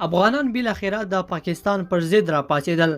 افغانان بالاخره د پاکستان پر ضد راپاڅېدل.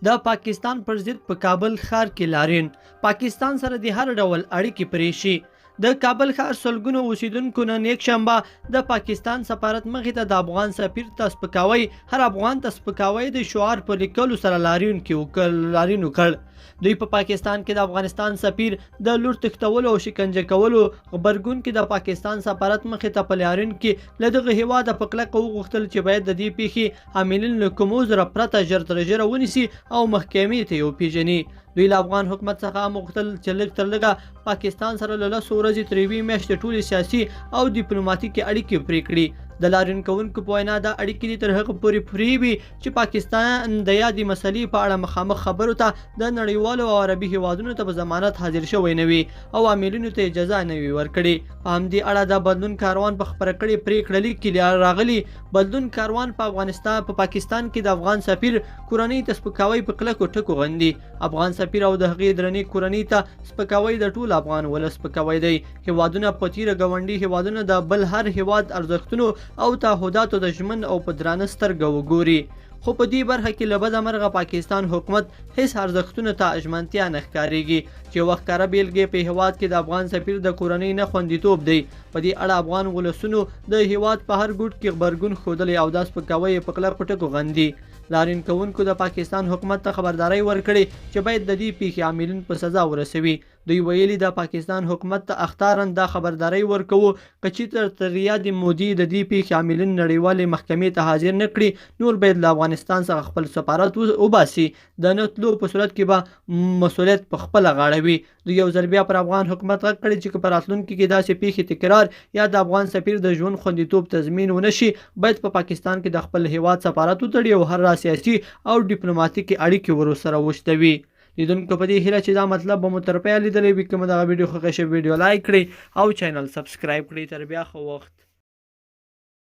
د پاکستان پر ضد په کابل ښار کې لاریون، پاکستان سره د هر ډول اړیکې پرې شي. د کابل ښار سلګونو اوسیدونکو نن یکشنبه د پاکستان سفارت مخې ته د افغان سفیر ته سپکاوی، هر افغان ته سپکاوی د شعار په لیکلو سره لاریون وکړ. دوی په پاکستان کې د افغانستان سفیر د لور تښتولو او شکنجه کولو غبرګون کې د پاکستان سفارت مخې ته په لاریون کې له دغه هېواده په کلکه وغوښتل چې باید د دې پیښې عاملین له کوم عذره پرته ژر تر ژره ونیسي او محکمې ته یې وپېژني. دوی له افغان حکومت څخه هم غوښتل چې لږ تر لږه پاکستان سره له 10 ورځې تر 1 میاشتې ټولې سیاسي او ډیپلوماتیکي اړیکې پرې کړي. د لاریون کوونکو په وینا دا اړیکې دې تر هغه پورې پرې وي چې پاکستان د یادې مسلې په اړه مخامخ خبرو ته د نړیوالو او عربي هیوادونو ته په ضمانت حاضر شوی نه وي او عاملینو ته اجازه نه وي ورکړې. په همدې اړه د بدلون کاروان په خپره کړې پرېکړه لیک کې راغلي. بدلون کاروان په پاکستان کې د افغان سفیر کورنۍ ته سپکاوی په کلکو ټکو غندي. افغان سفیر او د هغې درنې کورنۍ ته سپکاوی د ټول افغان ولس سپکاوی دی. هیوادونه په تیره ګاونډي هیوادونه د بل هر هیواد ارزښتونو او تعهداتو د ژمن او په درانه سترګه وګوري، خو په دې برخه کې له بده مرغه پاکستان حکومت هیڅ ارزښتونو ته ژمنتیا نه ښکارېږي چې یوه ښکاره بیلګې په هیواد کې د افغان سفیر د کورنۍ نه خوندیتوب دی. په دې اړه افغان ولسونو د هیواد په هر ګوټ کې غبرګون ښودلی او دا سپکاوی یې په کلکو ټکو غندي. لاریون کوونکو د پاکستان حکومت ته خبرداری ورکړې چې باید د دې پیښې عاملین په سزا ورسوي. دوی ویلي د پاکستان حکومت ته اختارن دا خبرداری ورکوو که چې تر یادې مودې د دې پیښې عاملین نړیوالې محکمې ته حاضر نه کړي، نور باید له افغانستان څخه خپل سفارت وباسي. د نه تلو په صورت کې به مسؤلیت په خپله غاړه وي. دوی یو ځل بیا پر افغان حکومت غږ کړی چې په راتلونکي کې داسې پیښې تکرار یا د افغان سفیر د ژوند خوندیتوب تضمین ونه شي، باید په پاکستان کې د خپل هیواد سفارت وتړي او هر سیاسي او ډیپلوماتیکي اړیکې ورسره وشتوي. لیدونکو په دې هیله چې دا مطلب به مو تر پایه لیدلی وي. که مو دغه ویډیو خوښه شوې ویډیو لایک کړئ او چینل سبسکرایب کړئ. تر بیا ښه وخت.